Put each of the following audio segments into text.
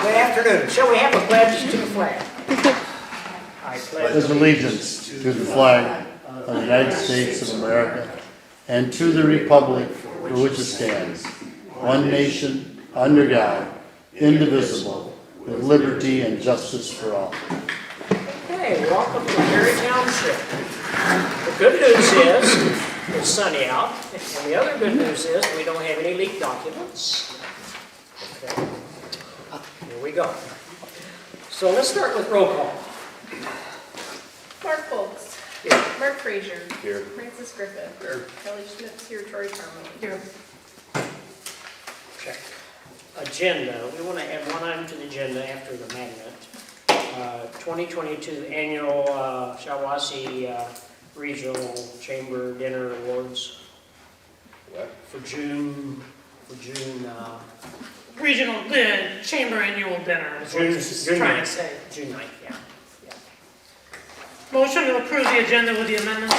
Good afternoon. Shall we have a pledge to the flag? I Pledge allegiance to the flag of the United States of America and to the republic for which it stands, one nation, under God, indivisible, with liberty and justice for all. Okay, welcome to Perry Township. The good news is it's sunny out, and the other good news is we don't have any leaked documents. Okay, here we go. So let's start with roll call. Mark Folks. Here. Mark Frazier. Here. Francis Griffin. Here. Kelly Schmitz here. Tori Carmel. Here. Check. Agenda. We want to add one item to the agenda after the magnet. 2022 annual Shawwassee Regional Chamber Dinner Awards. What? For June. Regional Chamber Annual Dinner is what June it's trying to say. June 9th, yeah. Motion to approve the agenda with the amendments.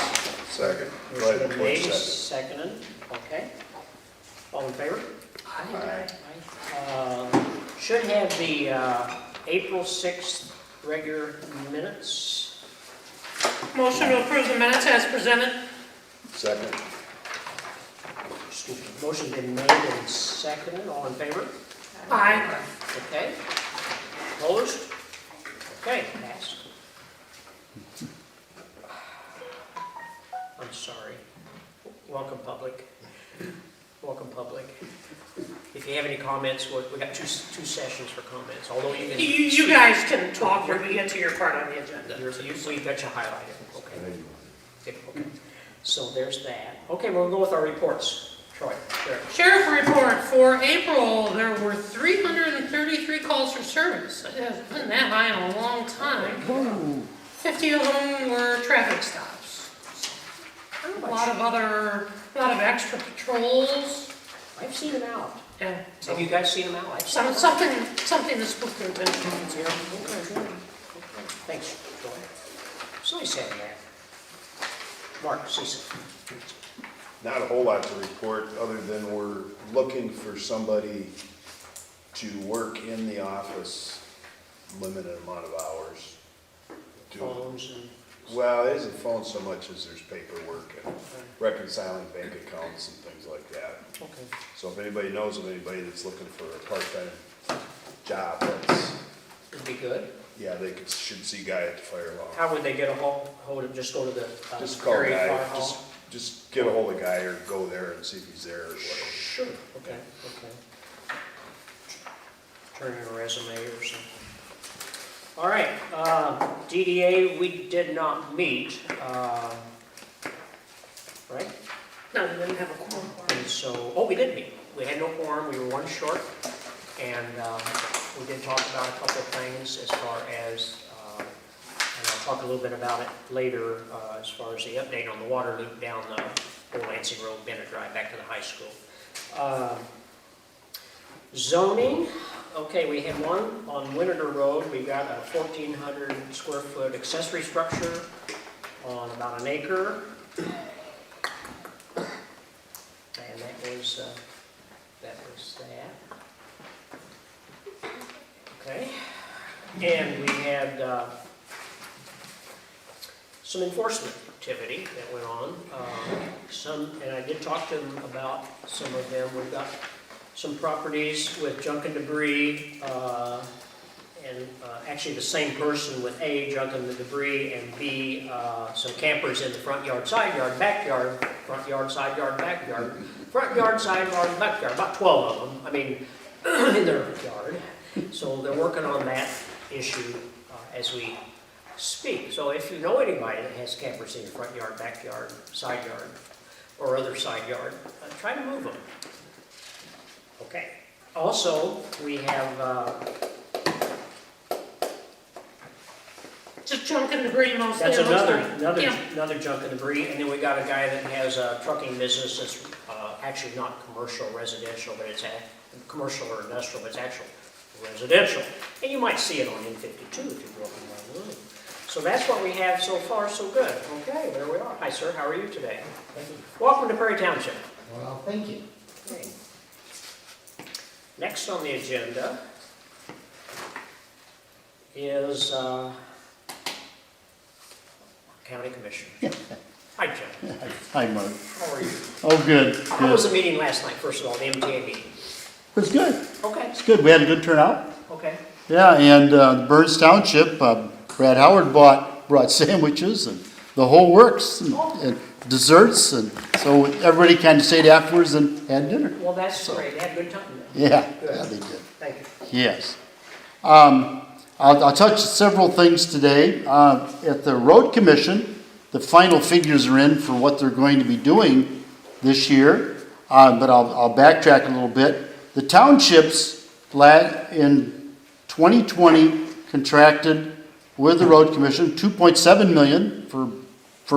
Second. Go Motion ahead, been Clint, made, second. seconded. Okay. All in favor? Aye. Should have the April 6th regular minutes. Motion to approve the minutes as presented. Second. Excuse me. Motion been made and seconded. All in favor? Aye. Okay. Opposed? Okay, passed. I'm sorry. Welcome, public. Welcome, public. If you have any comments, we got two sessions for comments, although you can... You guys can talk when we get to your part on the agenda. We got you highlighted. Okay. So there's that. Okay, we'll go with our reports. Troy, Sheriff. Sheriff report for April, there were 333 calls for service. It hasn't been that high in a long time. 50 of them were traffic stops. A lot of extra patrols. I've seen them out. Yeah. Have you guys seen them out? I've seen them out. Something to spook their attention. Yeah, okay. Thanks, Troy. So nice having that. Mark, say something. Not a whole lot to report, other than we're looking for somebody to work in the office, limited amount of hours. Phones and... Well, it isn't phone so much as there's paperwork and reconciling bank accounts and things like that. Okay. So if anybody knows of anybody that's looking for a part-time job, that's, It'd be good. yeah, they should see Guy at the fire law. How would they get a hold of, just go to the Just call Perry Guy, Fire Hall? just get a hold of Guy or go there and see if he's there or whatever. Sure, okay. Turn in a resume or something. All right, DDA, we did not meet, right? No, we didn't have a quorum. And so, we did meet. We had no quorum, we were one short. And we did talk about a couple of things as far as, and I'll talk a little bit about it later, as far as the update on the water loop down the Old Lansing Road, Bennett Drive, back to the high school. Zoning, okay, we have one on Winter Road. We've got a 1,400 square foot accessory structure on about an acre. And that was that. Okay. And we had some enforcement activity that went on. And I did talk to them about some of them. We've got some properties with junk and debris, and actually the same person with A, junk and the debris, and B, some campers in the front yard, side yard, backyard, front yard, side yard, backyard, front yard, side yard, backyard, about 12 of them, I mean, in their yard. So they're working on that issue as we speak. So if you know anybody that has campers in your front yard, backyard, side yard, or other side yard, try to move them. Okay. Also, we have Just junk and debris mostly. that's it looks like. another junk and debris, and then we got a guy that has a trucking business that's actually not commercial, residential, but it's a commercial or industrial, but it's actual residential. And you might see it on N52 if you're walking around the room. So that's what we have so far, so good. Okay, there we are. Hi, sir. How are you today? Thank you. Welcome to Perry Township. Well, thank you. Okay. Next on the agenda is County Commissioner. Hi, John. Hi, Mark. How are you? Oh, good, How was good. the meeting last night, first of all, the MTA meeting? It was good. Okay, It's good. We had a good turnout. okay. Yeah, and Burns Township, Brad Howard brought sandwiches and the whole works and desserts, and so everybody kind of stayed afterwards and had dinner. Well, that's great. They had a good time then. Yeah, Good. yeah, they did. Thank you. Yes. I'll touch several things today. At the Road Commission, the final figures are in for what they're going to be doing this year, but I'll backtrack a little bit. The townships in 2020 contracted with the Road Commission $2.7 million for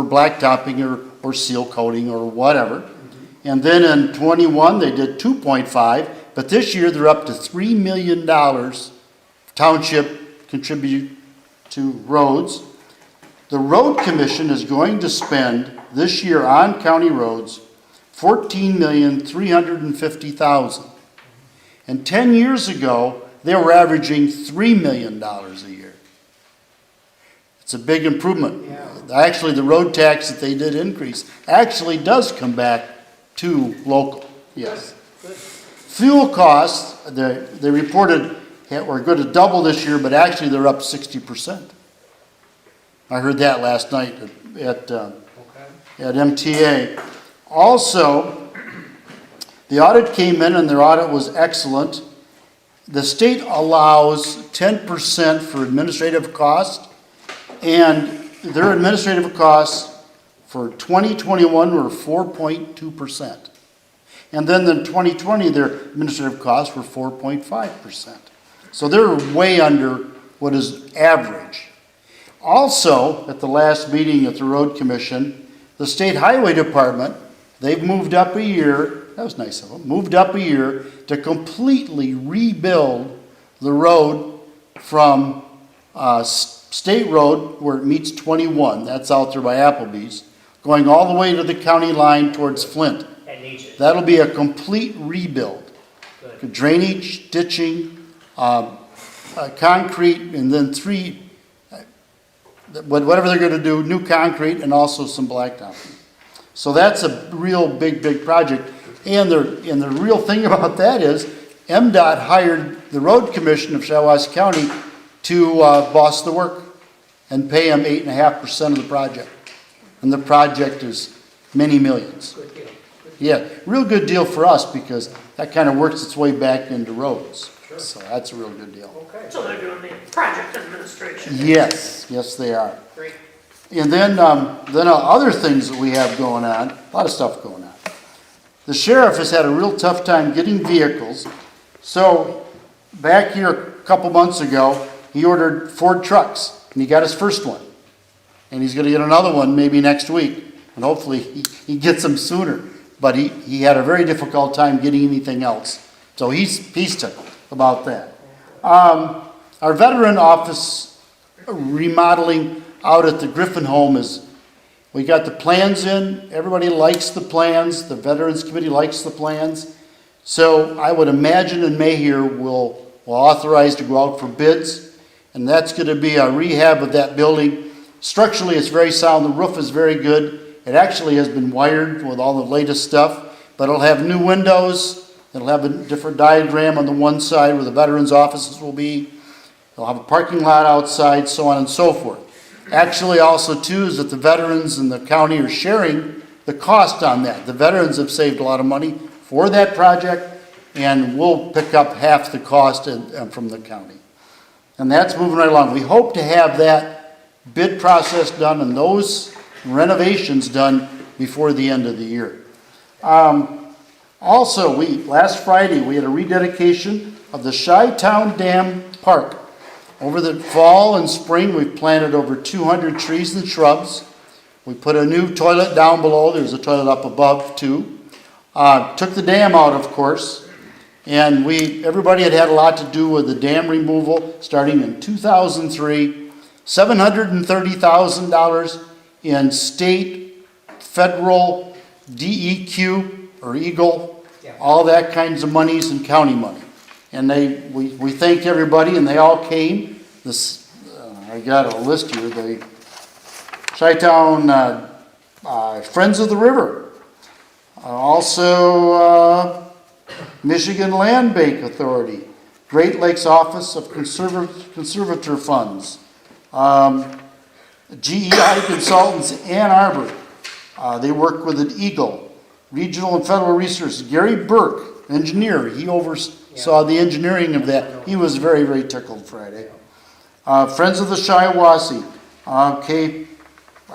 blacktopping or seal coating or whatever. And then in 21 they did 2.5, but this year they're up to $3 million township contribute to roads. The Road Commission is going to spend this year on county roads $14,350,000. And 10 years ago, they were averaging $3 million a year. It's a big improvement. Yeah. Actually, the road tax that they did increase actually does come back to local, yes. Good. Fuel costs, they reported we're going to double this year, but actually they're up 60%. I heard that last night at MTA. Also, the audit came in and their audit was excellent. The state allows 10% for administrative costs, and their administrative costs for 2021 were 4.2%. And then in 2020, their administrative costs were 4.5%. So they're way under what is average. Also, at the last meeting at the Road Commission, the State Highway Department, they've moved up a year, that was nice of them, moved up a year to completely rebuild the road from State Road, where it meets 21, that's out there by Applebee's, going all the way to the county line towards Flint. That needs it. That'll be a complete rebuild. Good. Drainage, ditching, concrete, and then whatever they're gonna do, new concrete and also some blacktopping. So that's a real big project. And the real thing about that is MDOT hired the Road Commission of Shiawassee County to boss the work and pay them 8.5% of the project. And the project is many millions. Good deal. Yeah, real good deal for us because that kind of works its way back into roads. Sure. So that's a real good deal. Okay, So they're doing the project administration. Yes, they are. great. And then other things that we have going on, a lot of stuff going on. The sheriff has had a real tough time getting vehicles. So back here a couple months ago, he ordered Ford trucks and he got his first one. And he's gonna get another one maybe next week. And hopefully he gets them sooner. But he had a very difficult time getting anything else. So he's tickled about that. Our veteran office remodeling out at the Griffin home we got the plans in. Everybody likes the plans. The Veterans Committee likes the plans. So I would imagine in May here we'll authorize to go out for bids. And that's going to be a rehab of that building. Structurally, it's very sound. The roof is very good. It actually has been wired with all the latest stuff. But it'll have new windows. It'll have a different diagram on the one side where the veterans' offices will be. It'll have a parking lot outside, so on and so forth. Actually, also, too, is that the veterans and the county are sharing the cost on that. The veterans have saved a lot of money for that project, and we'll pick up half the cost from the county. And that's moving right along. We hope to have that bid process done and those renovations done before the end of the year. Also, last Friday, we had a rededication of the Chi-Town Dam Park. Over the fall and spring, we've planted over 200 trees and shrubs. We put a new toilet down below. There's a toilet up above, too. Took the dam out, of course. And everybody had a lot to do with the dam removal starting in 2003. $730,000 in state, federal, DEQ, or EAGLE, all that kinds of monies and county money. And we thanked everybody, and they all came. I got a list here, the Chi-Town Friends of the River. Also, Michigan Land Bank Authority, Great Lakes Office of Conservator Funds, GEI Consultants, Ann Arbor. They work with an Eagle, Regional and Federal Resources. Gary Burke, engineer, he oversaw the engineering of that. He was very, very tickled Friday. Friends of the Shiawassee, our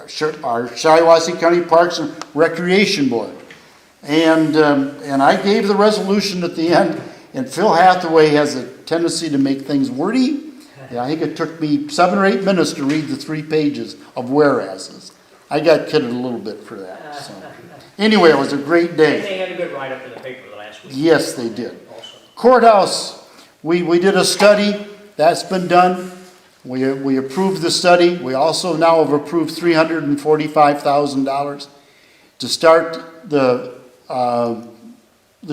Shiawassee County Parks and Recreation Board. And I gave the resolution at the end, and Phil Hathaway has a tendency to make things wordy. Yeah, I think it took me 7 or 8 minutes to read the 3 pages of whereases. I got kidded a little bit for that. So. Anyway, it was a great And day. they had a good write-up in the paper last week. Yes, they did. Also. Courthouse, we did a study. That's been done. We approved the study. We also now have approved $345,000 to start the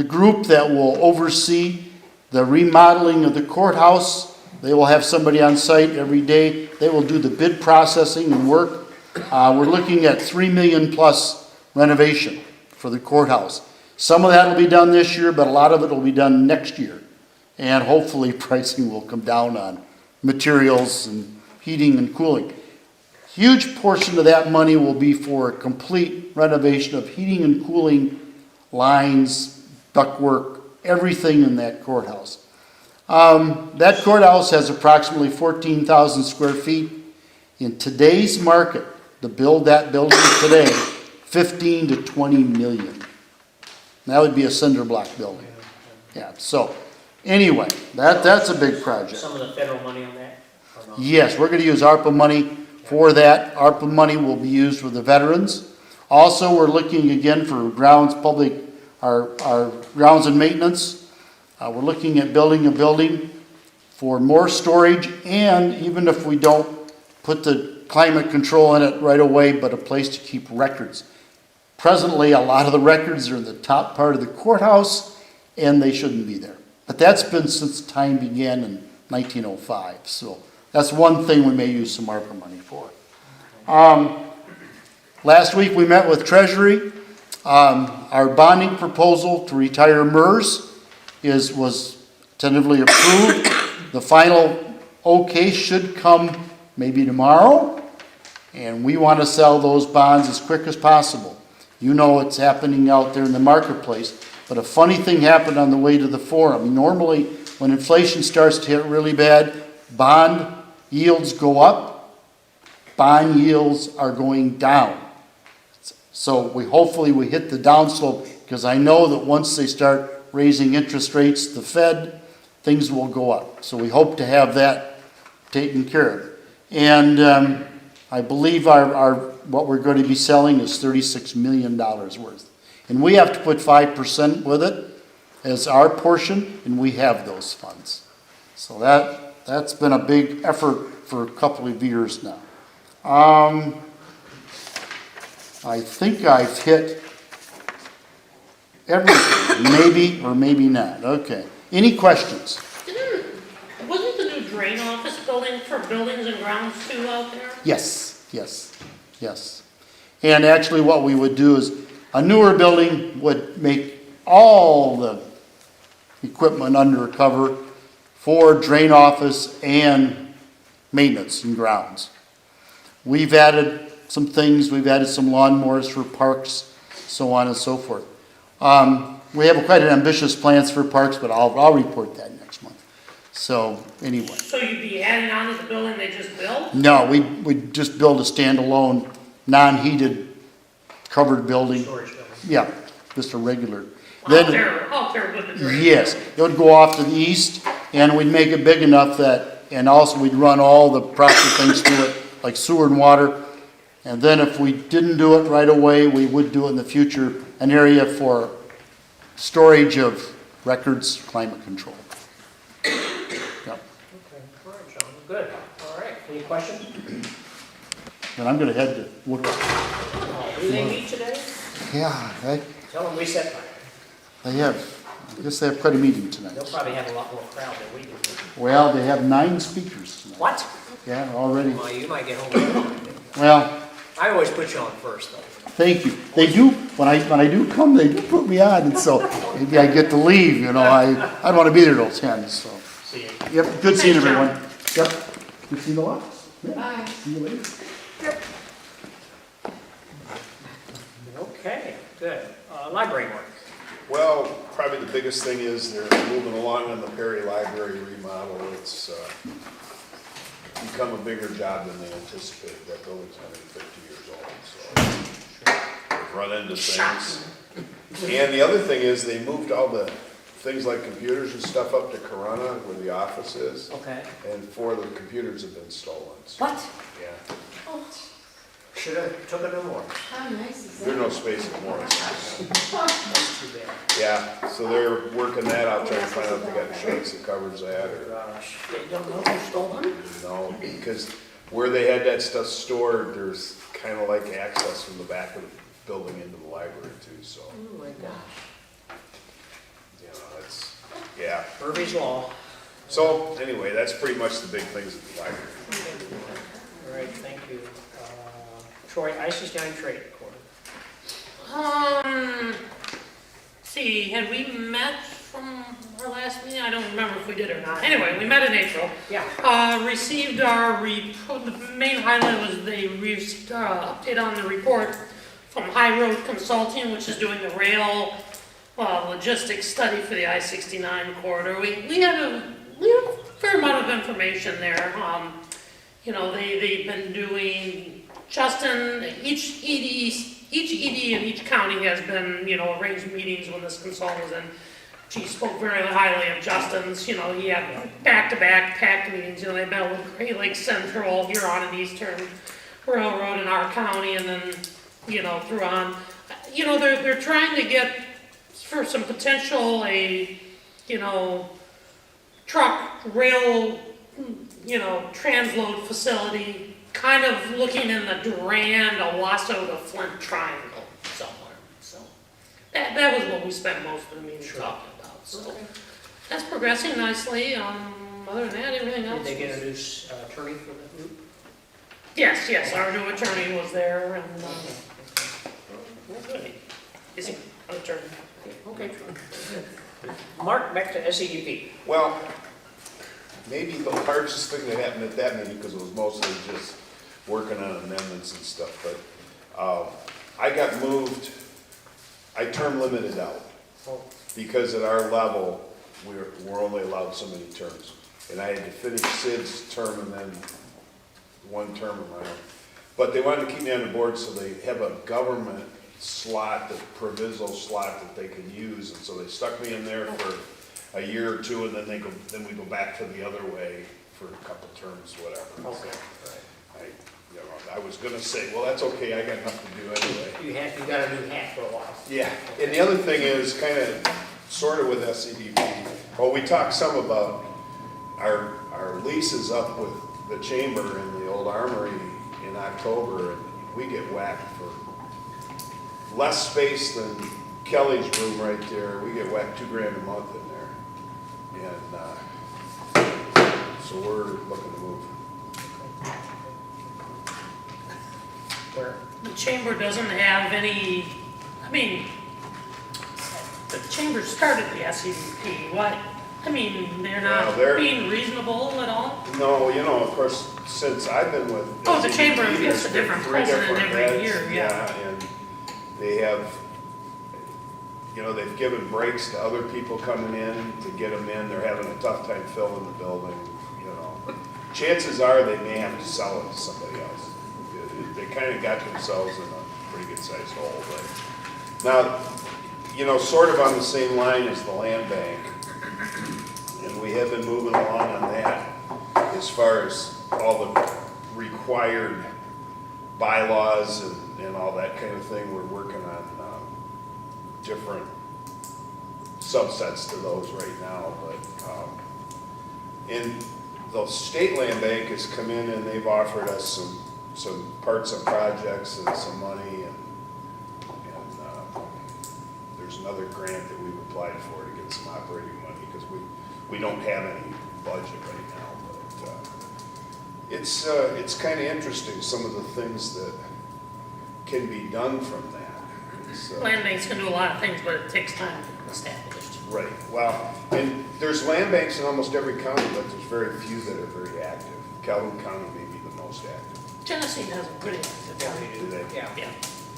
group that will oversee the remodeling of the courthouse. They will have somebody on site every day. They will do the bid processing and work. We're looking at $3 million plus renovation for the courthouse. Some of that will be done this year, but a lot of it will be done next year. And hopefully pricing will come down on materials and heating and cooling. Huge portion of that money will be for a complete renovation of heating and cooling lines, ductwork, everything in that courthouse. That courthouse has approximately 14,000 square feet. In today's market, to build that building today, 15 to 20 million. That would be a cinder block building. Yeah, so anyway, that's a big project. Some of the federal money on that? Or not? Yes, we're going to use ARPA money for that. ARPA money will be used for the veterans. Also, we're looking again for grounds, our grounds and maintenance. We're looking at building a building for more storage, and even if we don't put the climate control in it right away, but a place to keep records. Presently, a lot of the records are in the top part of the courthouse, and they shouldn't be there. But that's been since time began in 1905, so that's one thing we may use some ARPA money for. Last week we met with Treasury. Our bonding proposal to retire MERS was tentatively approved. The final okay should come maybe tomorrow, and we want to sell those bonds as quick as possible. You know what's happening out there in the marketplace, but a funny thing happened on the way to the forum. Normally, when inflation starts to hit really bad, bond yields go up, bond yields are going down. So hopefully we hit the downslope, because I know that once they start raising interest rates, the Fed, things will go up. So we hope to have that taken care of. And I believe what we're going to be selling is $36 million worth. And we have to put 5% with it as our portion, and we have those funds. So that's been a big effort for a couple of years now. I think I've hit everything, maybe or maybe not. Okay. Any questions? Wasn't the new drain office building for buildings and grounds too out there? Yes. And actually what we would do is a newer building would make all the equipment under cover for drain office and maintenance and grounds. We've added some things. We've added some lawnmowers for parks, so on and so forth. We have quite an ambitious plans for parks, but I'll report that next month. So anyway. So you'd be adding on to the building they just built? No, we'd just build a standalone, non-heated, covered building. Storage building. Yeah, just a regular. Out there with the drain. Yes, it would go off to the east, and we'd make it big enough that, and also we'd run all the proper things through it, like sewer and water. And then if we didn't do it right away, we would do it in the future, an area for storage of records, climate control. Yep. Okay, all right, John, good. All right, any questions? And I'm gonna head to look. Do they meet today? Yeah, Tell them we set by. I guess they have quite a meeting tonight. They'll probably have a lot more crowd than we do. Well, they have 9 speakers tonight. What? Yeah, already. Well, you might get home. Well, I always put you on first, though. thank you. They do, when I do come, they do put me on, and so maybe I get to leave, you know, I don't wanna be there till 10, so. See you. Yep, good seeing Thanks, John. everyone. Yep. You see the lot? Bye. See you later. Okay, good. Library work. Well, probably the biggest thing is they're moving along on the Perry Library remodel. It's become a bigger job than they anticipated. That building's 150 years old, so they've run into things. And the other thing is they moved all the things like computers and stuff up to Corona, where the office is, Okay. and 4 of the computers have been stolen. So, What? yeah, Should have took it no more. How nice is there's that? no space anymore. That's too bad. Yeah, so they're working that out, trying to find out if they got insurance that covers that, or Gosh, they don't know who stole them? no, because where they had that stuff stored, there's kind of like access from the back of the building into the library too, so, Oh my gosh. you know, it's, yeah. Murphy's Law. So, anyway, that's pretty much the big things at the library. All right, thank you. Troy, Eisenstein Trade Court. See, had we met from our last meeting? I don't remember if we did or not. Anyway, we met in April. Yeah. Received our the main highlight was they received update on the report from High Road Consulting, which is doing the rail logistics study for the I-69 corridor. We had a fair amount of information there. You know, they've been doing, Justin, each ED in each county has been, you know, arranged meetings when this consultant was in. She spoke very highly of Justin's. You know, he had back-to-back packed meetings. You know, they met with Great Lakes Central, Huron and Eastern Railroad in our county, and then, you know, through on. You know, they're trying to get for some potential you know, truck, rail, you know, transload facility, kind of looking in the Durand, Owasso to Flint triangle somewhere. So that was what we spent most of the meeting talking about. So that's progressing nicely. Other than that, everything else. Did they get a new attorney for the group? Yes, our new attorney was there, and Well, good. is he an attorney? Okay. Mark, back to SEUP. Well, maybe the largest thing that happened at that meeting, because it was mostly just working on amendments and stuff, but I got moved, I term limited out, Oh, because at our level, we're only allowed so many terms. And I had to finish Sid's term and then 1 term of my own. But they wanted to keep me on the board, so they have a government slot, the provisional slot that they can use, and so they stuck me in there for a year or 2, and then we go back to the other way for a couple terms, whatever. okay. I was gonna say, well, that's okay, I got enough to do anyway. You got a new hat for a while. Yeah, and the other thing is, kind of, sort of with SCDP, well, we talked some about our lease is up with the chamber and the old armory in October, and we get whacked for less space than Kelly's room right there. We get whacked $2,000 a month in there, and so we're looking to move. Where? The chamber doesn't have any, I mean, the chamber started the SEDP, what, I mean, they're Well, not they're- being reasonable at all? No, you know, of course, since I've been with. Oh, the chamber SCDP, gets a there's been different 3 president different every heads, year, yeah. and they have, you know, they've given breaks to other people coming in to get them in. They're having a tough time filling the building, you know. Chances are they may have to sell it to somebody else. They kind of got themselves in a pretty good sized hole, but now, you know, sort of on the same line as the land bank, and we have been moving along on that as far as all the required bylaws and all that kind of thing. We're working on different subsets to those right now, but in the state land bank has come in and they've offered us some parts of projects and some money, and there's another grant that we've applied for to get some operating money, because we don't have any budget right now, but It's kind of interesting, some of the things that can be done from that. It's, Land banks can do a lot of things, but it takes time to get established. Right, well, and there's land banks in almost every county, but there's very few that are very active. Calhoun County may be the most active. Genesee has a pretty active Yeah, one. we Do do. they? Yeah. Yeah.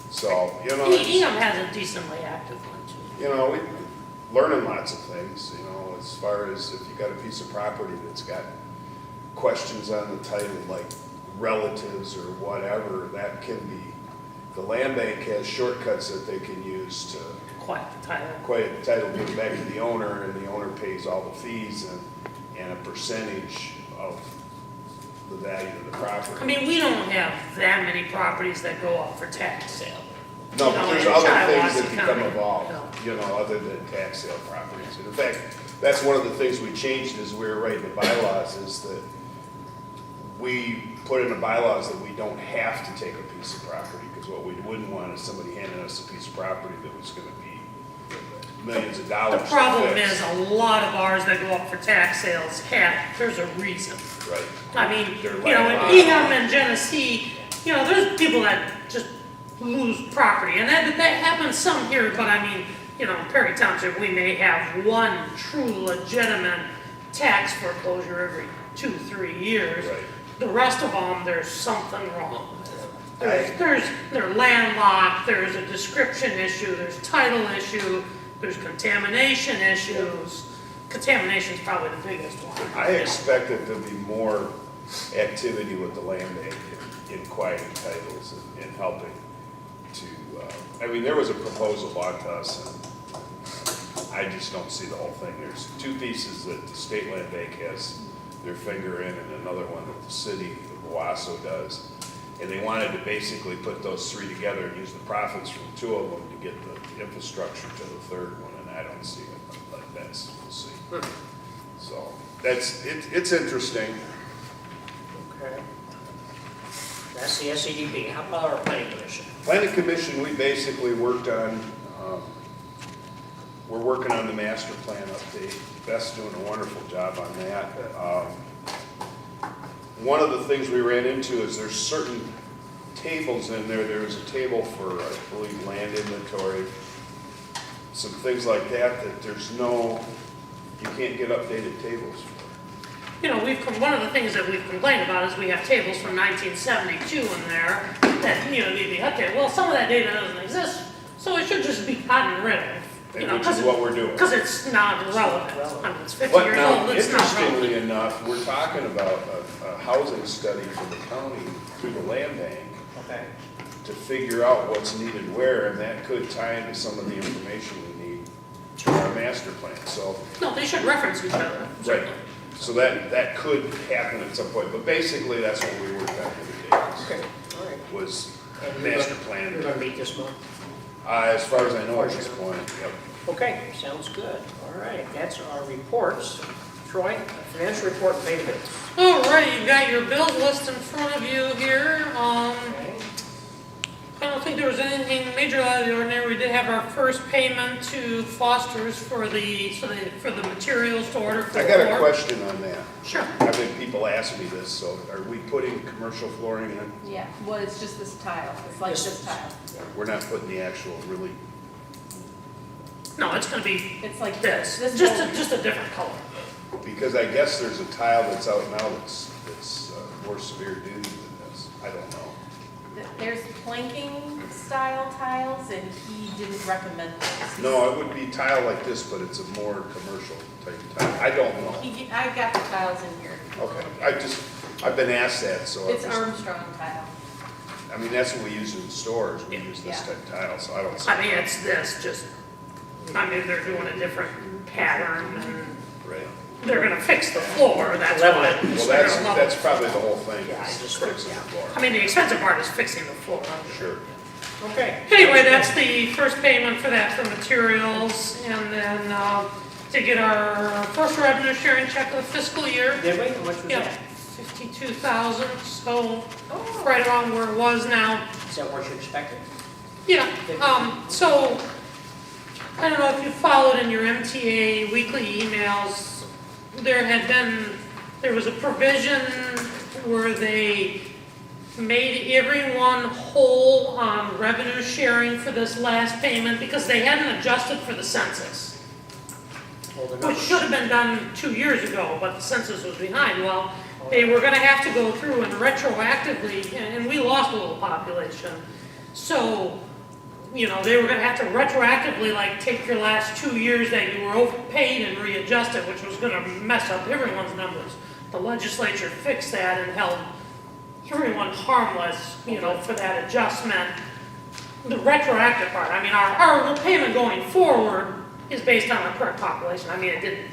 So, you know, it's- Enum has a decently active one too. you know, we're learning lots of things, you know, as far as if you got a piece of property that's got questions on the title, like relatives or whatever, that can be, the land bank has shortcuts that they can use to Quite the title. quiet the title, give it back to the owner, and the owner pays all the fees and a percentage of the value of the I property. mean, we don't have that many properties that go up for tax sale. No, you but know, there's in other Shiawassee things that become County. involved, Yeah. you know, other than tax sale properties. And in fact, that's one of the things we changed as we were writing the bylaws, is that we put in the bylaws that we don't have to take a piece of property, because what we wouldn't want is somebody handing us a piece of property that was gonna be millions of The dollars to problem fix. is, a lot of ours that go up for tax sales there's a reason. Right. I mean, They're you know, in landlocked. Enum and Genesee, you know, there's people that just lose property, and that happens some here, but I mean, you know, in Perry Township, we may have one true legitimate tax foreclosure every 2-3 years. Right. The rest of them, there's something wrong. They're landlocked, there's a description issue, there's title issue, there's contamination issues. Contamination's probably the biggest one. I expect that there'll be more activity with the land bank in quieting titles and helping to, I mean, there was a proposal brought to us, and I just don't see the whole thing. There's two pieces that the state land bank has their finger in, and another one that the city of Owasso does. And they wanted to basically put those three together and use the profits from two of them to get the infrastructure to the third one, and I don't see it, but that's, we'll see. So, it's interesting. Okay. That's the SEDP. How about our planning commission? Planning Commission, we basically worked on, we're working on the master plan update. Beth's doing a wonderful job on that. One of the things we ran into is there's certain tables in there. There's a table for, I believe, land inventory, some things like that, that there's no, you can't get updated tables for. You know, one of the things that we've complained about is we have tables from 1972 in there that, you know, need to be updated. Well, some of that data doesn't exist, so it should just be gotten rid of. You know, Which is what we're doing. Because it's not relevant. I mean, it's 50 But years now, old, it's not interestingly relevant. enough, we're talking about a housing study for the county through the land bank Okay. to figure out what's needed where, and that could tie into some of the information we need to our master plan. So, No, they should reference each other, right, certainly. so that could happen at some point, but basically, that's what we worked on the other Okay, day, all right. was And you're master gonna- You're plan. gonna meet this month? As far as I know at this point, yep. Okay, sounds good. All right, that's our reports. Troy, financial report and pay bills. All right, you've got your bills list in front of you here. Okay. I don't think there was anything major out of the ordinary. We did have our first payment to Foster's for the materials to order for I the got a floor. question on that. Sure. I've had people ask me this, so are we putting commercial flooring in? Yeah, well, it's just this tile, it's like this tile. We're not putting the actual really, No, it's gonna be It's like this, this. just a different color. because I guess there's a tile that's out now that's more severe duty than this. I don't know. There's planking style tiles and he didn't recommend those. No, it would be tile like this, but it's a more commercial type tile. I don't know. I got the tiles in here. Okay, I've been asked that, so. It's Armstrong tile. I mean, that's what we use in stores. We Yeah. use this Yeah. type of tile, so I don't. I mean, it's this, just, I mean, they're doing a different pattern and Right. they're gonna fix the floor, that's Level why. it. Well, They're gonna level that's it. probably the whole thing, Yeah, I is just- fixing the yeah. floor. I mean, the expensive part is fixing the floor. Sure. Okay. Anyway, that's the first payment for that for materials, and then, to get our first revenue sharing check of the fiscal year. Did we? How much was Yeah, that? 52,000, so Oh. right around where it was now. Is that what you expected? Yeah, so, I don't know if you followed in your MTA weekly emails, there was a provision where they made everyone whole on revenue sharing for this last payment because they hadn't adjusted for the census, Well, the which numbers. should have been done 2 years ago, but the census was behind. Well, they were gonna have to go through and retroactively, and we lost a little population. So, you know, they were gonna have to retroactively, like, take your last 2 years that you were overpaid and readjust it, which was gonna mess up everyone's numbers. The legislature fixed that and held everyone harmless, you know, for that adjustment. The retroactive part, I mean, our payment going forward is based on our current population. I mean, it didn't,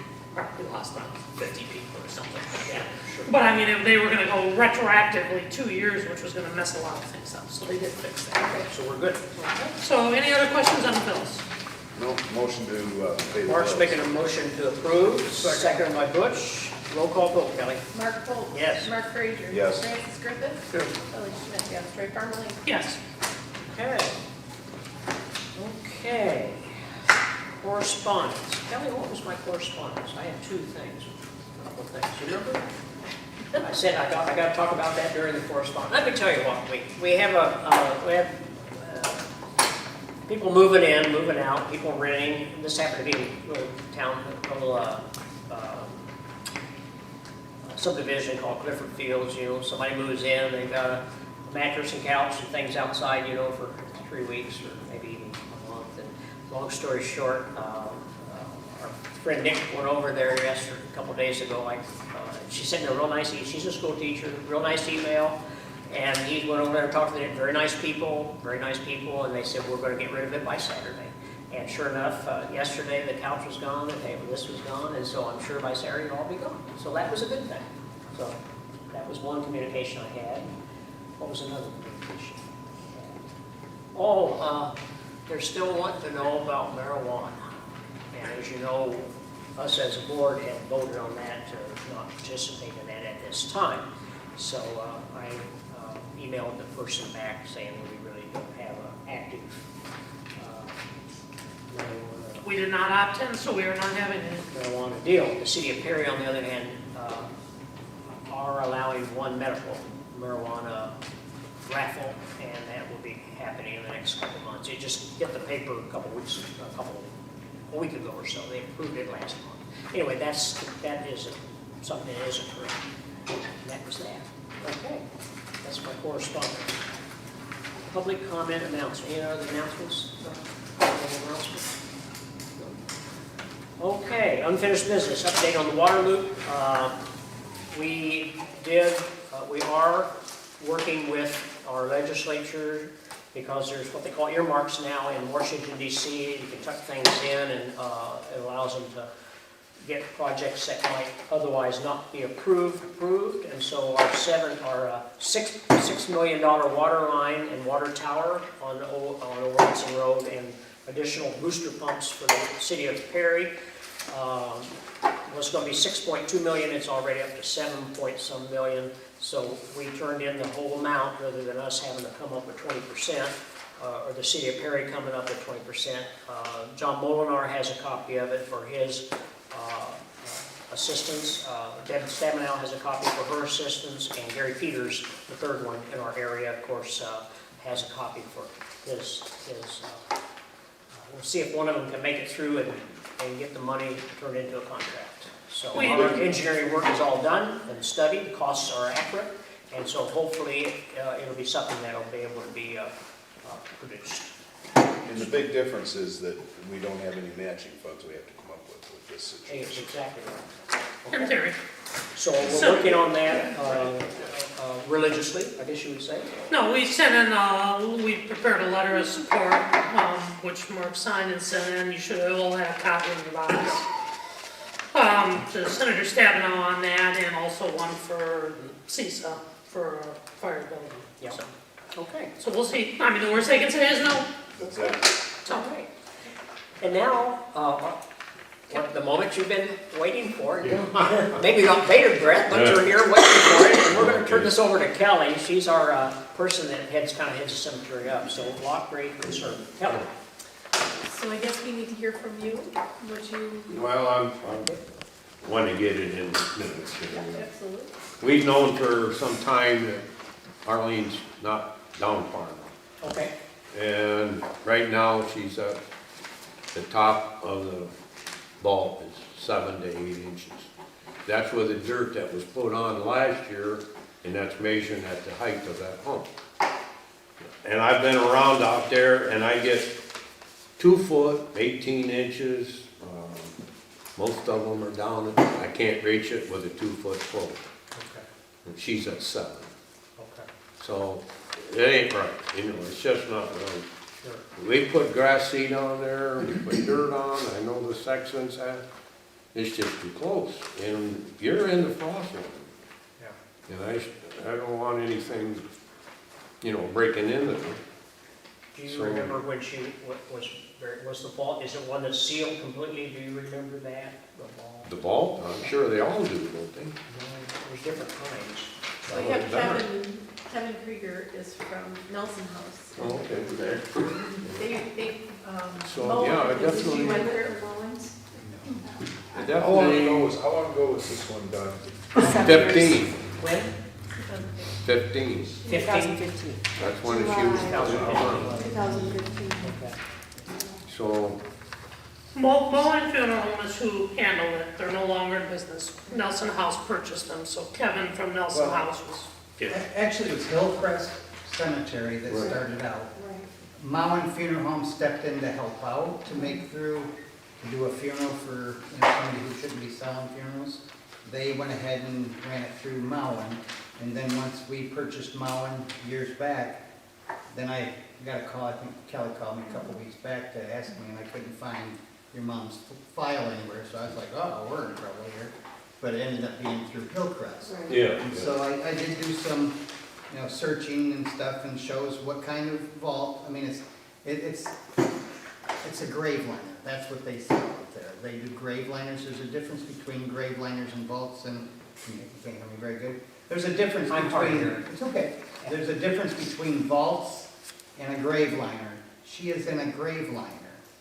we lost about 50 people or something like that. But I mean, if they were gonna go retroactively 2 years, which was gonna mess a lot of things up, so they did fix that. Okay, so we're good. So any other questions on the bills? No, motion to pay the Mark's bills. making a motion to approve, seconded by Butch. Roll call vote, Kelly. Mark Holt. Yes. Mark Frazier. Yes. Francis Griffith. Good. Ellie Schmidt, yes. Ray Farmley. Yes. Okay. Okay. Correspondence. Kelly, what was my correspondence? I had two things, a couple things. You remember? I said I got to talk about that during the correspondence. Let me tell you what, we have people moving in, moving out, people renting. This happened to be a little town, subdivision called Clifford Fields. You know, somebody moves in, they've got a mattress and couch and things outside, you know, for 3 weeks or maybe even a month. And long story short, our friend Nick went over there yesterday, a couple days ago. She sent me a real nice, she's a school teacher, real nice email. And he went over there and talked to them, very nice people, and they said, we're going to get rid of it by Saturday. And sure enough, yesterday the couch was gone, the table, this was gone, and so I'm sure by Saturday it'll all be gone. So that was a good thing. So that was one communication I had. What was another communication? Oh, they're still wanting to know about marijuana. And as you know, us as a board had voted on that to not participate in that at this time. So I emailed the person back saying we really don't have an active We did not opt in, so we are not having it. marijuana deal. The city of Perry, on the other hand, are allowing one medical marijuana raffle, and that will be happening in the next couple of months. It just hit the paper a week ago or so. They approved it last month. Anyway, that is something that is occurring. And that was that. Okay, that's my correspondence. Public comment announcement. Any other announcements? Okay, unfinished business. Update on the water loop. We are working with our legislature because there's what they call earmarks now in Washington DC. You can tuck things in and it allows them to get projects that might otherwise not be approved. And so our $6 million water line and water tower on Oranson Road and additional booster pumps for the city of Perry was going to be $6.2 million. It's already up to $7 million. So we turned in the whole amount rather than us having to come up with 20%, or the city of Perry coming up with 20%. John Molinar has a copy of it for his assistance. Deb Staminow has a copy for her assistance, and Gary Peters, the third one in our area, of course, has a copy for his we'll see if one of them can make it through and get the money turned into a contract. So our engineering work is all done and studied, the costs are accurate, and so hopefully it'll be something that'll be able to be produced. And the big difference is that we don't have any matching funds we have to come up with this Hey, situation. it's exactly right. In Okay. theory. So we're working on that religiously, I guess you would say. No, we sent in, we prepared a letter of support, which Mark signed and sent in. You should all have a copy in the box. To Senator Stabenow on that, and also one for CISA for fire building. Yeah. So, Okay. so we'll see. I mean, the worst they can say is no. That's it. So, Okay. And now, the moment you've been waiting for, maybe not bated breath, but you're here waiting for it. And we're going to turn this over to Kelly. She's our person that kind of heads the cemetery up. So, lot grade concern. Kelly. So I guess we need to hear from you, what you, Well, want to get it in minutes. You know. Absolutely. We've known for some time that Arlene's not down far enough. Okay, And right now, she's at the top of the vault is 7 to 8 inches. That's with the dirt that was put on last year, and that's measuring at the height of that hump. And I've been around out there, and I get 2 foot, 18 inches. Most of them are down, I can't reach it with a 2 foot pole. okay, And she's at 7. okay, So it ain't right, you know, it's just not right. sure. We put grass seed on there, we put dirt on, I know the sections have, it's just too close. And you're in the frost line. Yeah. And I don't want anything, you know, breaking into it. Do you So- remember when was the vault, is it one that's sealed completely? Do you remember that, the vault? The vault, I'm sure they all do, don't they? No, there's different kinds. So we have Kevin Krieger is from Nelson House. Oh, okay. They, So, mow- yeah, I did you definitely- went there, mowings? How long ago was this one done? 15, When? 15, 15? that's when it's used. 2015. Okay. So, Mowing Funeral Home is who handled it, they're no longer in business. Nelson House purchased them, so Kevin from Nelson Well- House was, Actually, it was Hillcrest Cemetery that Right. started out. Right. Mowen Funeral Home stepped in to help out, to make through, to do a funeral for, somebody who shouldn't be selling funerals. They went ahead and ran it through Mowen, and then once we purchased Mowen years back, then I got a call, I think Kelly called me a couple weeks back to ask me, and I couldn't find your mom's file anywhere, so I was like, oh, we're in trouble here. But it ended up being through Hillcrest. Right. yeah. And so I did do some, searching and stuff, and shows what kind of vault, I mean, it's a grave liner, that's what they sell out there. They do grave liners, there's a difference between grave liners and vaults, and, you can't hear me very good. There's a difference I'm hard of between, hearing. it's okay, there's a difference between vaults and a grave liner. She is in a grave liner.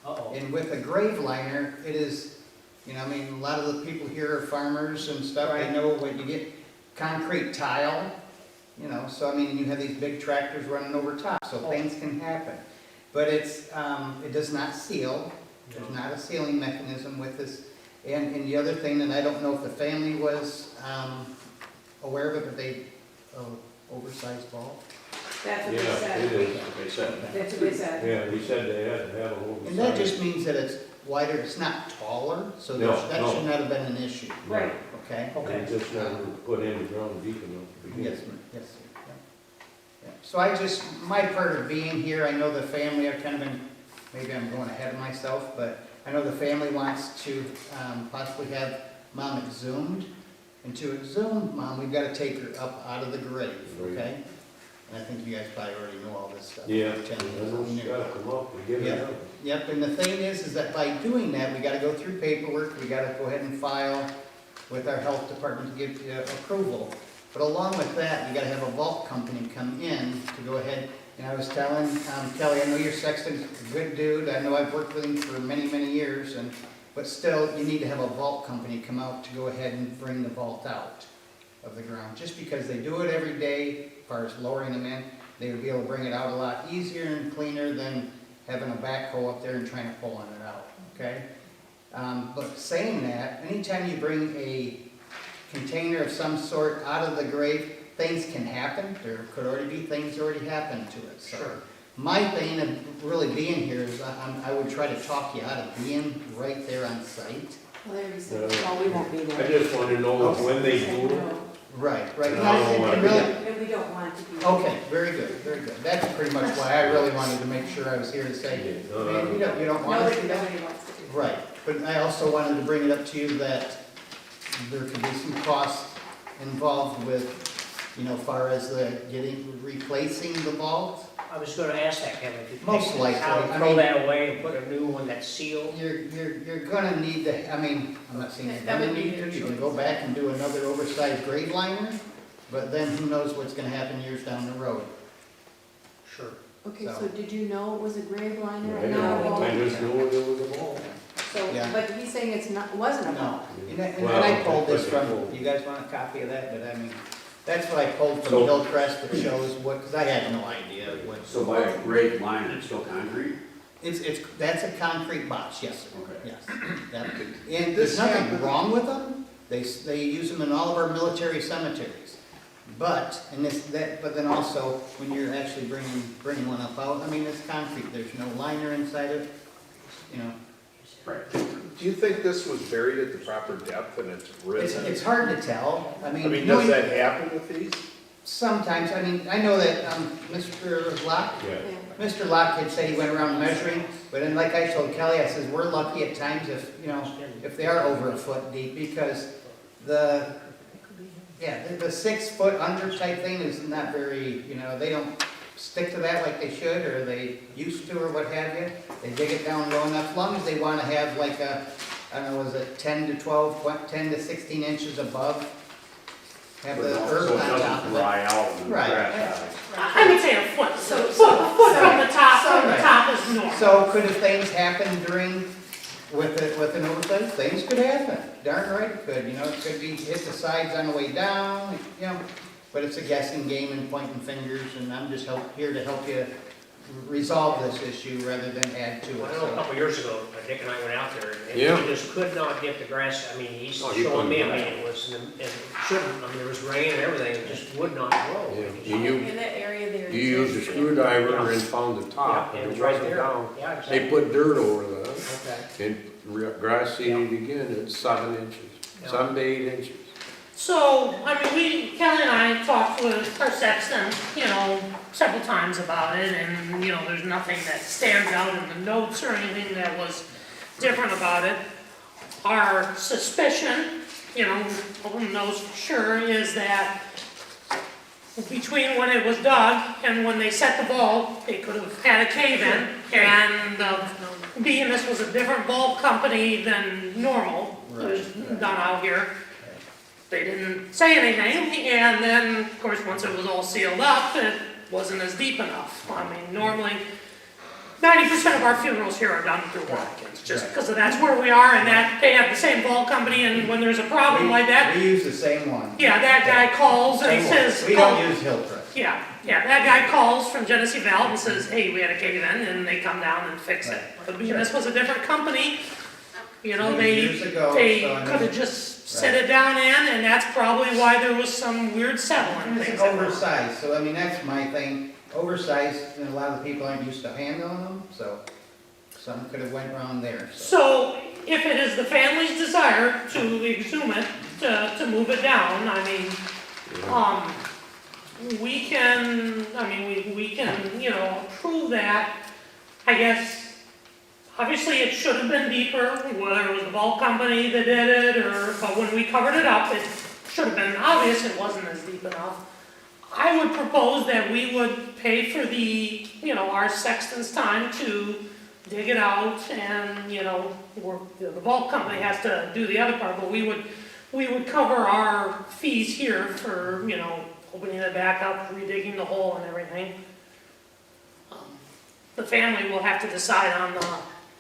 Uh-oh. And with a grave liner, it is, a lot of the people here are farmers and stuff, they Right. know what you get, concrete tile, so you have these big tractors running over top, so Oh. things can happen. But it does not seal, there's not a sealing mechanism with this. And the other thing, and I don't know if the family was, aware of it, but they, oversized vault. That's what they Yeah, said. it is, they said. That's what they said. Yeah, he said they had to have a little. And that just means that it's wider, it's not taller, so No, that no. should not have been an issue, Right. okay? Okay. They just never put in the ground deep enough to begin. Yes, yes, sir. Yeah. So my part of being here, I know the family, I've kind of been, maybe I'm going ahead of myself, but I know the family wants to possibly have Mom exhumed. And to exhume Mom, we've got to take her up out of the grave, okay? And I think you guys probably already know all this stuff. Yeah, Ten I years know old. she's gotta come up and get Yeah. it out. Yep, and the thing is that by doing that, we gotta go through paperwork, we gotta go ahead and file with our health department to give approval. But along with that, we gotta have a vault company come in to go ahead, and I was telling Kelly, I know your sexton's a good dude, I know I've worked with him for many, many years, but still, you need to have a vault company come out to go ahead and bring the vault out of the ground. Just because they do it every day, as far as lowering them in, they would be able to bring it out a lot easier and cleaner than having a backhoe up there and trying to pull it out, okay? But saying that, anytime you bring a container of some sort out of the grave, things can happen. There could already be things already happened to it, so. Sure. My thing of really being here is I would try to talk you out of being right there on site. Well, they already said, Yeah. well, we won't be I there. just wanna know when they do it. Right. No, I don't And wanna really, And we don't want to be. okay, very good, very good. That's pretty much why I really wanted to make sure I was here to say, Yeah, no, man, you don't want to Nobody, see that? nobody wants to do. Right, but I also wanted to bring it up to you that there could be some costs involved with, far as replacing the vault. I was gonna ask that, Kevin, if you Most take likely, it out, I throw mean- that away and put a new one that's sealed. You're gonna need to, I'm not saying you're That gonna would be need to, your you can choice. go back and do another oversized grave liner, but then who knows what's gonna happen years down the road. Sure. Okay, So- so did you know it was a grave liner I and not a didn't- wall? I just knew there was a ball. So, Yeah. but he's saying it's not, wasn't a No, vault. and I pulled this from, you guys want a copy of that, but I mean, that's what I pulled from So- Hillcrest that shows what, because I had no idea what. So by a grade line, it's still concrete? That's a concrete box, yes, sir. Okay. Yes. That- And there's nothing wrong with them, they use them in all of our military cemeteries. But, but then also, when you're actually bringing one up out, I mean, it's concrete, there's no liner inside it, you know. Right. Do you think this was buried at the proper depth and it's risen? It's hard to tell, I I mean. mean, does knowing- that happen with these? Sometimes, I mean, I know that, Mr. Locke, Yeah. Mr. Locke had said he went around measuring, but then like I told Kelly, I says, we're lucky at times if, you know, if they are over a foot deep, because the 6 foot under type thing is not very, you know, they don't stick to that like they should, or they used to, or what have you. They dig it down low enough, as long as they wanna have like a, I don't know, was it 10 to 12, 10 to 16 inches above? Have the earth So it on top doesn't of it. dry out and Right. grass out. I would say a foot, So- a foot from the top, Right. is normal. So could if things happen with an oversight, things could happen. Darn right it could, you know, it could be hit the sides on the way down, you know. But it's a guessing game and pointing fingers, and I'm just here to help you resolve this issue rather than add to it. Well, I know a So, couple years ago, Dick and I went out there, and Yeah. we just could not get the grass, I mean, he's Oh, you showing me, I couldn't. mean, it was, and it shouldn't, I mean, there was rain and everything, it just would not grow. Yeah. It just- You- In that area there. You used a screwdriver and found the top, Yeah, and it's it right wasn't there. down. Yeah, They exactly. put dirt over that, Okay. and grass seeded again, it's 7 inches, Yeah. 7 to 8 inches. So, I mean, Kelly and I talked with our sexton, you know, several times about it, and, you know, there's nothing that stands out in the notes or anything that was different about it. Our suspicion, you know, no one knows for sure, is that between when it was dug and when they set the vault, they could have had a cave-in, and being this was a different vault company than normal, that was done out here, they didn't say anything, and then, of course, once it was all sealed up, it wasn't as deep enough. I mean, normally, 90% of our funerals here are done through Watkins, just because that's where we are, and that, they have the same vault company, and when there's a problem like that, We use the same one. yeah, that guy calls and Same one. says, We don't use Hillcrest. yeah, that guy calls from Genesee Valve and says, hey, we had a cave in, and they come down and fix it. Right. But being this was a different company, you know, Years ago, they so I mean- could have just set it down in, and that's probably why there was some weird settling It's things. that went on. oversized, so I mean, that's my thing, oversized, and a lot of people aren't used to handling them, so some could have went wrong there, so. So, if it is the family's desire to exhume it, to move it down, I mean, we can, you know, approve that, I guess. Obviously, it should have been deeper, whether it was the vault company that did it, but when we covered it up, it should have been obvious it wasn't as deep enough. I would propose that we would pay for the, you know, our sexton's time to dig it out, and, you know, the vault company has to do the other part, but we would cover our fees here for, you know, opening it back up, redigging the hole and everything. The family will have to decide on the,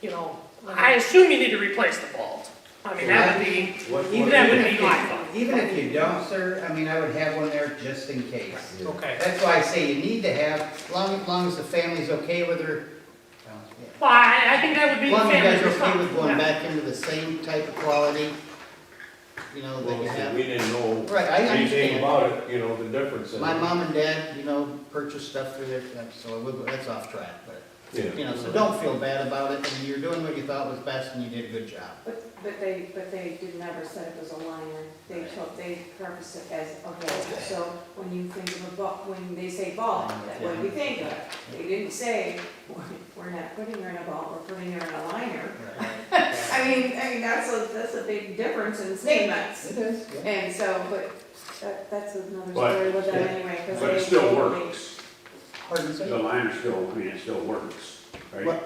you know, I assume you need to replace the vault. I mean, that would be my thought. Even if you don't, sir, I mean, I would have one there just in case. Okay. That's why I say you need to have, as long as the family's okay with her. Well, I think that would be As the long as you family's guys are okay with going responsibility. back into the same type of quality, you know, that you Well, have. we didn't know Right, I anything understand. about it, you know, the difference in it. My mom and dad, you know, purchased stuff through there, so that's off track, but, Yeah. you know, so don't feel bad about it, I mean, you're doing what you thought was best and you did a good job. But they did never say it was a liner. They purposed it as a vault. So when you think of a vault, when they say vault, what do you think of? They didn't say, we're not putting her in a vault, we're putting her in a liner. I mean, that's a big difference in statements. It is, yeah. And so, but that's another But- story with them anyway, because But it they still totally- works. Pardon, sir? The liner still, I mean, it still works, right? Well,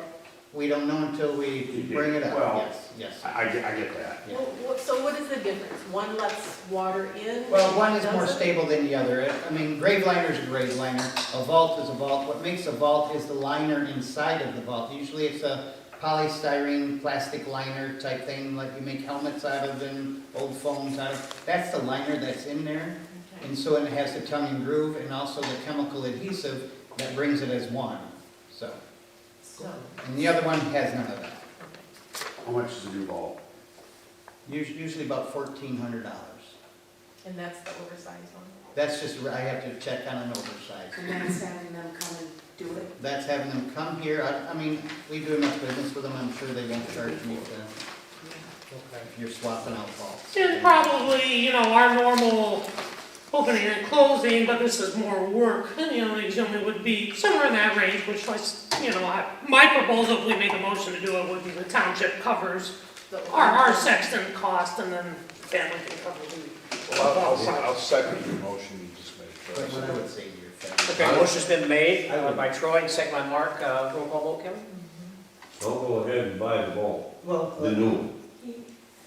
we don't know until we bring it up, Well, yes. I get that. Yeah. So what is the difference? One lets water in? Well, one is more doesn't? stable than the other. I mean, grave liner is a grave liner, a vault is a vault. What makes a vault is the liner inside of the vault. Usually it's a polystyrene, plastic liner type thing, like you make helmets out of and old phones out of. That's the liner that's in there. And so it has the tongue and groove and also the chemical adhesive that brings it as one, so. And the other one has none of that. How much does it involve? Usually about $1,400. And that's the oversized one. That's just, I have to check on an oversized. And that's having them come and do it. That's having them come here, I mean, we do enough business with them, I'm sure they won't charge me if you're swapping out bulbs. And probably, you know, our normal opening and closing, but this is more work, you know, usually would be somewhere in that range, which was, you know, my proposal, if we make a motion to do it, would be the township covers our sexton cost, and then family can cover the. Well, I'll second your motion, you just made But first. what I would say to your family. Okay, motion's been made by Troy, and second by Mark. Roll call vote, Kevin? I'll go ahead and buy the bulb, Well, the new one.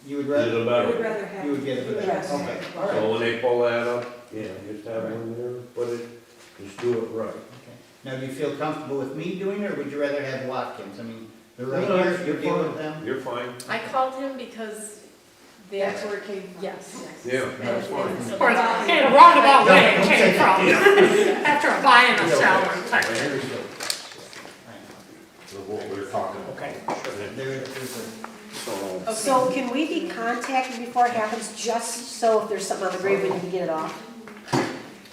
you would Is rather, it I would better? rather have. you would get it with that, okay, all right. So when they pull that up, yeah, just have one there, put it, just do it right. Okay. Now, do you feel comfortable with me doing it, or would you rather have Watkins? I mean, they're right No, here, you're you deal fine. with them? You're fine, I called him because That's where it came from. yes. yeah, that's fine. Or in a roundabout way it came from, after a buy and a sell and type thing. There's the- So what we're talking about? Okay, sure. there's a, So can we be contacted before it happens, just so if there's something on the grave, we need to get it off?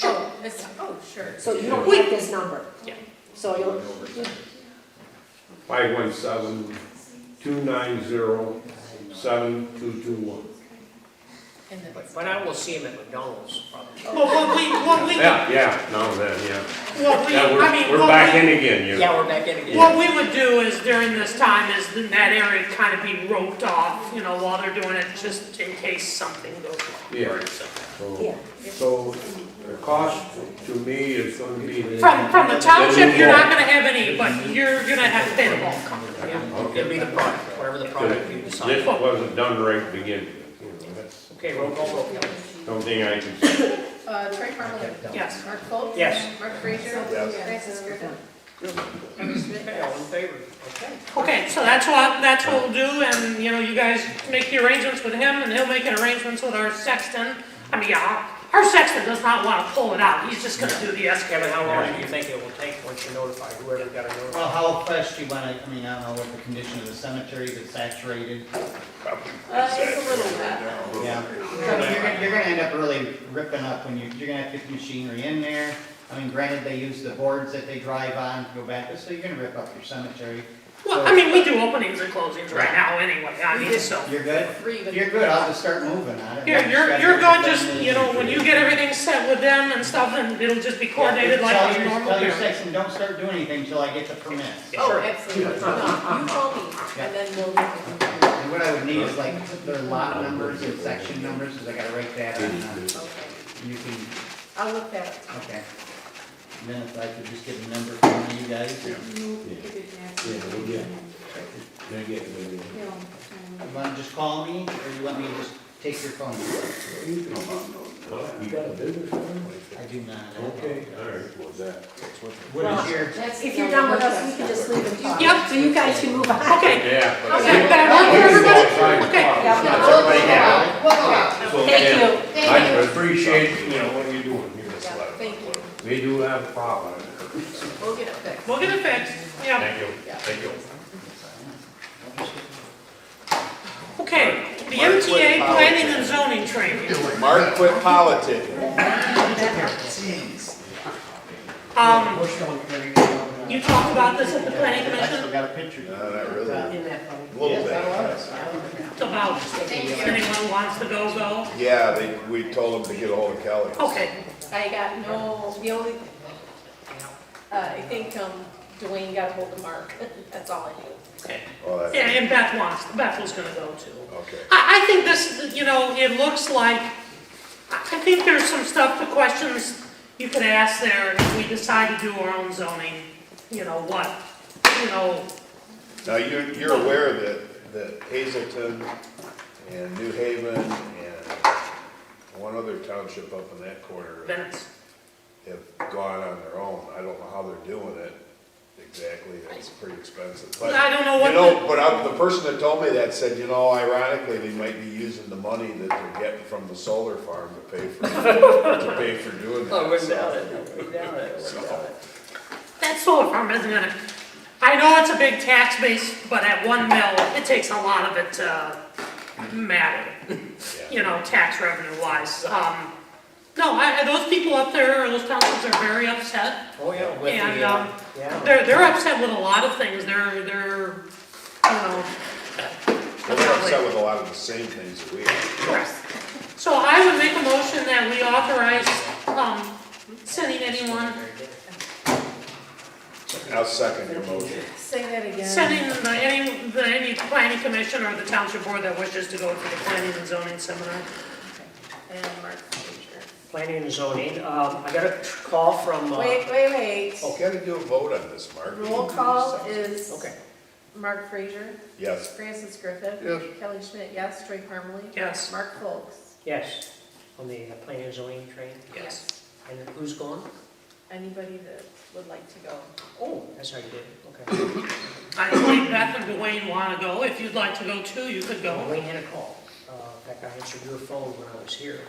Oh, sure. So you don't have this number? Yeah. So you'll, 517-290-7221. And then But I will see him at McDonald's, probably. Well, what we, Yeah, no, then, yeah. what we, Yeah, I mean, we're what back we- in again, you know. Yeah, we're back in again. What we would do is during this time is in that area kind of be roped off, you know, while they're doing it, just in case something goes wrong. Yeah. So, yeah. So the cost to me is gonna be. From the township, you're not gonna have any, but you're gonna have to pay the bulk company. Yeah, it'll be the product, whatever the product you decide. This wasn't done right to begin with, you know, that's Okay, roll call vote, Kevin? something I can say. Trey Farmer. Yes. Mark Foltz. Yes. Mark Frazier. Yes. Francis Griffin. Okay, all in favor? Okay. Okay, so that's what we'll do, and, you know, you guys make the arrangements with him, and he'll make arrangements with our sexton. I mean, yeah, our sexton does not wanna pull it out, he's just gonna do the Kevin, excavator. how long do you think it will take once you notify whoever got to notify? well, how fast you want to, I mean, I don't know what the condition of the cemetery, if it's saturated. It's a little bit. Yeah. You're gonna end up really ripping up when you're gonna have to get machinery in there. I mean, granted, they use the boards that they drive on to go back, so you're gonna rip up your cemetery. Well, I mean, we do openings and closings right now anyway, I mean, so. You're good? If you're good, I'll just start moving on it. You're good, just, you know, when you get everything set with them and stuff, and it'll just be coordinated like Tell a your- normal Tell your business. section, don't start doing anything until I get the permits. Oh, absolutely. No, you call me, and then we'll. And what I would need is like their lot numbers and section numbers, because I gotta write that on. Okay. You can, I'll look at it. okay. And then if I could just get a number from you guys. Yeah, we'll get, they get it. You wanna just call me, or you want me to just take your phone? Well, you got a business phone? I do not. Okay, all right, what's that? What is your, If you're done with us, we can just leave and talk. Yep. So you guys can move on. Okay, Yeah. but- okay, that work for everybody? Okay. Yeah. So, Thank yeah, you. I appreciate, you know, what you're doing here. Yeah, thank you. We do have a problem. We'll get it fixed. We'll get it fixed, yeah. Thank you, thank you. Okay, the MTA planning and zoning training. Mark, quit politicking. You talked about this at the planning I still commission, got a picture. No, not really. A In that phone. little bit. about if anyone wants to go. Yeah, we told them to get a hold of Kelly. Okay, I got no, the only, I think, Dwayne got ahold of Mark, that's all I knew. okay. Oh, that's- Yeah, and Beth was gonna go too. Okay. I think this, you know, it looks like, I think there's some stuff, the questions you could ask there, if we decide to do our own zoning, you know, what, you know, Now, you're aware that Hazelton and New Haven and one other township up in that corner events. have gone on their own. I don't know how they're doing it. exactly, that's pretty expensive. But, I don't know you what know, but the person that told me that said, you know, ironically, they might be using the money that they're getting from the solar farm to pay for, to pay for doing that. I wouldn't so. doubt it, I wouldn't doubt it, I wouldn't doubt it. that solar farm isn't gonna, I know it's a big tax base, but at 1 mil, it takes a lot of it to matter, you know, tax revenue wise. No, those people up there, or those townships are very upset. Oh, yeah, with And, the, yeah. They're upset with a lot of things, they're, you know. Well, they're upset with a lot of the same things that we have. Correct. So I would make a motion that we authorize, sending anyone, I'll second your motion. Say that again. sending any planning commission or the township board that wishes to go to the planning and zoning seminar. And Mark Frazier. Planning and zoning, I got a call from, Wait. Oh, can we do a vote on this, Mark? Roll call is okay, Mark Frazier, Yes. Francis Griffith. Yes. Kelly Schmidt, yes. Troy Parmalee. Yes. Mark Folks. yes, on the planning and zoning train. Yes. And who's gone? Anybody that would like to go. Oh, that's how you did it, okay. I believe Beth and Dwayne want to go. If you'd like to go too, you could go. Wayne had a call. In fact, I answered your phone when I was here,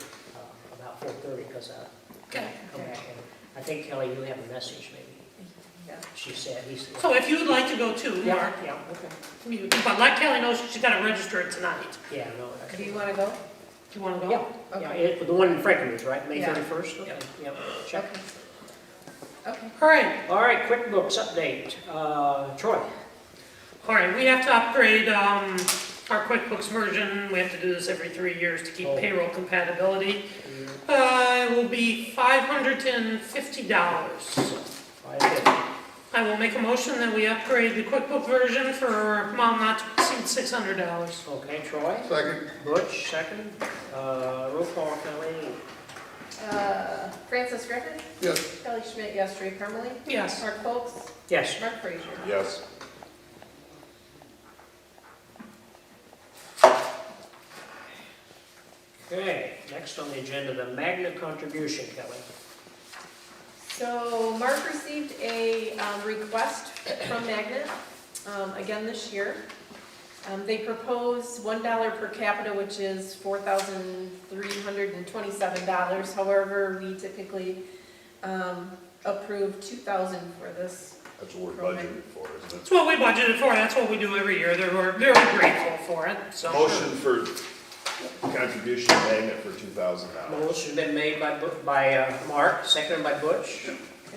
about 4:30, because I Okay. come back, and I think, Kelly, you have a message, maybe. Yeah. She said, he's. So if you'd like to go too, Yeah, Mark, yeah, okay. but let Kelly know she's got to register it tonight. Yeah, no. Do you want to go? Do you want to go? Yeah, yeah, Okay. the one in Frankenmuth, right, May Yeah. 31st? Okay, yep, check. Okay. All right. All right, QuickBooks update, Troy. All right, we have to upgrade our QuickBooks version. We have to do this every 3 years to keep Oh. payroll compatibility. It will be $550. 550. I will make a motion that we upgrade the QuickBook version for amount not to exceed $600. Okay, Troy. Second. Butch, second. Roll call, Kelly. Francis Griffith. Yes. Kelly Schmidt, yes. Troy Parmalee. Yes. Mark Folks. Yes. Mark Frazier. Yes. Okay, next on the agenda, the Magna contribution, Kelly. So Mark received a request from Magnet, again this year. They proposed $1 per capita, which is $4,327. However, we typically approve $2,000 for this. That's what we're budgeted for, isn't That's what we budgeted for. That's what we do every year. They're grateful for it. it? So Motion for contribution magnet for $2,000. Motion been made by Mark, seconded by Butch.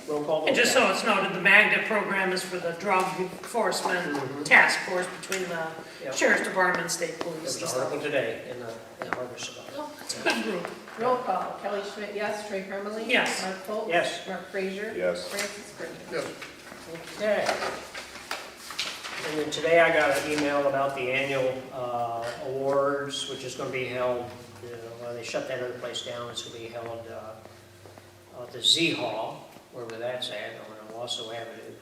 Roll call vote. And just so it's noted, the Magnet program is for the drug enforcement task force between the Yep. sheriff's department and state police. There's and an stuff. article today in the Argus about it. Oh, that's a good group. Roll call. Kelly Schmidt, yes. Troy Parmalee. Yes. Mark Folks. Yes. Mark Frazier. Yes. Francis Griffith. Yes. Okay. And then today I got an email about the annual awards, which is going to be held, well, they shut that other place down, it's going to be held at the Z Hall, wherever that's at, on Owasso Avenue.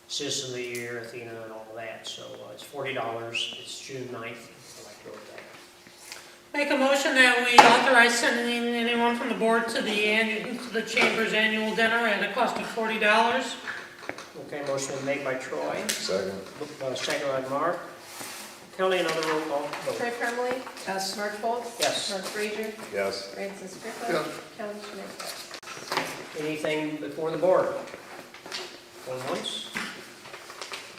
Citizen of the Year, Athena, and all that, so it's $40, it's June 9th, I'd like to go with that. Make a motion that we authorize sending anyone from the board to the Chamber's annual dinner at a cost of $40. Okay, motion made by Troy, Second. second by Mark. Kelly, another roll call vote. Troy Parmalee. Yes. Mark Folks. Yes. Mark Frazier. Yes. Francis Griffith. Yes. Kelly Schmidt, yes. Anything before the board? Going once?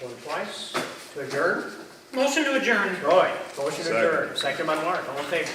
Going twice? To adjourn? Motion to adjourn. Troy, motion to Second. adjourn. Second by Mark, all in favor?